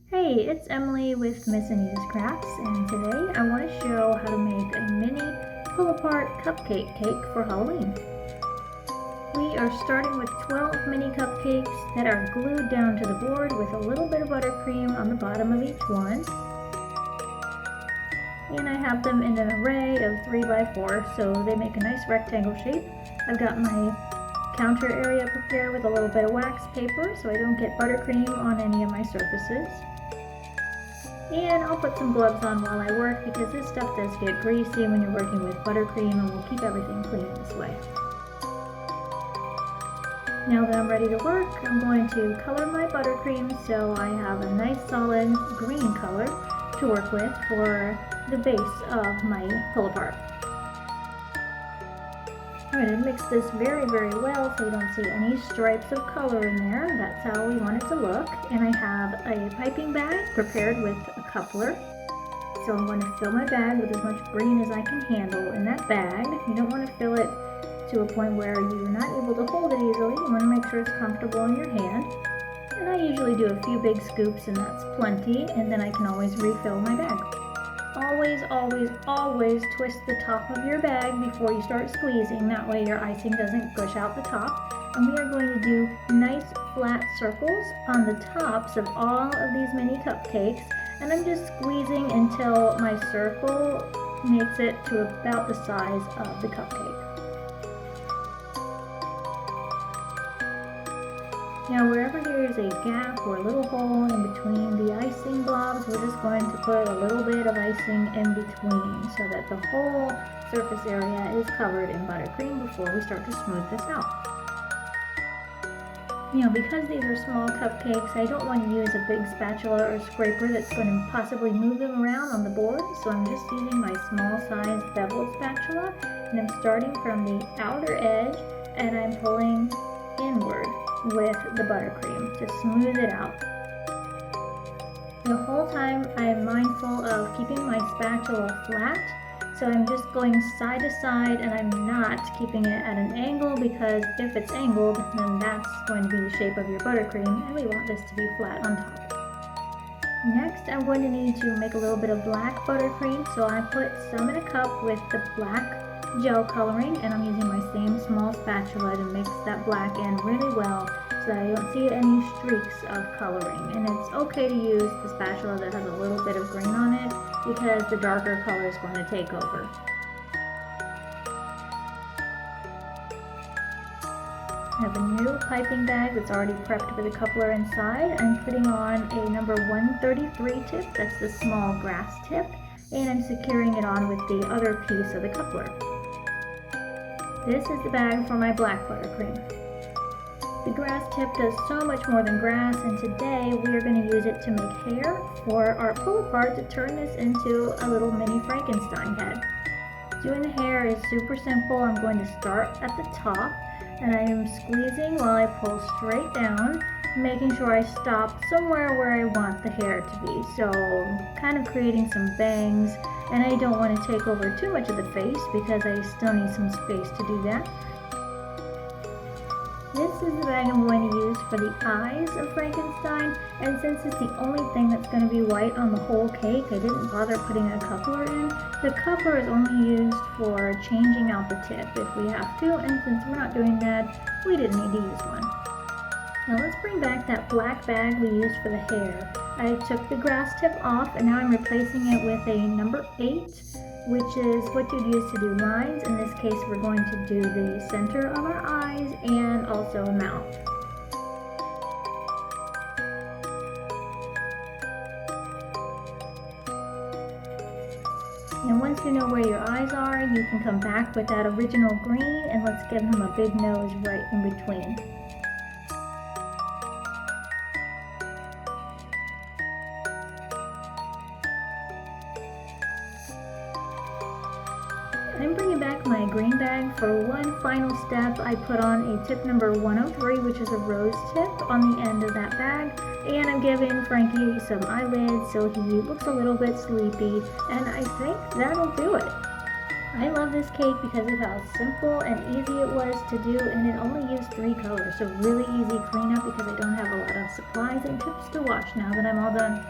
Hey, it's Emily with Miss Anita's Crafts, and today I want to show how to make a mini pull-apart cupcake cake for Halloween. We are starting with 12 mini cupcakes that are glued down to the board with a little bit of buttercream on the bottom of each one. And I have them in an array of 3x4, so they make a nice rectangle shape. I've got my counter area prepared with a little bit of wax paper so I don't get buttercream on any of my surfaces. And I'll put some gloves on while I work because this stuff does get greasy when you're working with buttercream, and we'll keep everything clean this way. Now that I'm ready to work, I'm going to color my buttercream so I have a nice solid green color to work with for the base of my pull-apart. I'm going to mix this very well so you don't see any stripes of color in there. That's how we want it to look. And I have a piping bag prepared with a coupler. So I'm going to fill my bag with as much green as I can handle in that bag. You don't want to fill it to a point where you're not able to hold it easily. You want to make sure it's comfortable in your hand. And I usually do a few big scoops, and that's plenty, and then I can always refill my bag. Always twist the top of your bag before you start squeezing. That way your icing doesn't gush out the top. And we are going to do nice flat circles on the tops of all of these mini cupcakes. And I'm just squeezing until my circle makes it to about the size of the cupcake. Now wherever there is a gap or a little hole in between the icing blobs, we're just going to put a little bit of icing in between so that the whole surface area is covered in buttercream before we start to smooth this out. Because these are small cupcakes, I don't want to use a big spatula or scraper that's going to possibly move them around on the board, so I'm just using my small size beveled spatula, and I'm starting from the outer edge and I'm pulling inward with the buttercream to smooth it out. The whole time I am mindful of keeping my spatula flat, so I'm just going side to side and I'm not keeping it at an angle, because if it's angled then that's going to be the shape of your buttercream, and we want this to be flat on top. Next I'm going to need to make a little bit of black buttercream, so I put some in a cup with the black gel coloring, and I'm using my same small spatula to mix that black in really well so that I don't see any streaks of coloring. And it's okay to use the spatula that has a little bit of green on it because the darker color is going to take over. I have a new piping bag that's already prepped with a coupler inside. I'm putting on a number 133 tip, that's the small grass tip, and I'm securing it on with the other piece of the coupler. This is the bag for my black buttercream. The grass tip does so much more than grass, and today we are going to use it to make hair for our pull-apart to turn this into a little mini Frankenstein head. Doing the hair is super simple. I'm going to start at the top, and I am squeezing while I pull straight down, making sure I stop somewhere where I want the hair to be. So kind of creating some bangs, and I don't want to take over too much of the face because I still need some space to do that. This is the bag I'm going to use for the eyes of Frankenstein, and since it's the only thing that's going to be white on the whole cake, I didn't bother putting a coupler in. The coupler is only used for changing out the tip if we have to, and since we're not doing that, we didn't need to use one. Now let's bring back that black bag we used for the hair. I took the grass tip off, and now I'm replacing it with a number 8, which is what you'd use to do lines. In this case, we're going to do the center of our eyes and also a mouth. And once you know where your eyes are, you can come back with that original green, and let's give them a big nose right in between. I'm bringing back my green bag for one final step. I put on a tip number 103, which is a rose tip, on the end of that bag, and I'm giving Frankie some eyelids so he looks a little bit sleepy, and I think that'll do it. I love this cake because of how simple and easy it was to do, and it only used 3 colors, so really easy cleanup because I don't have a lot of supplies and tips to watch now that I'm all done.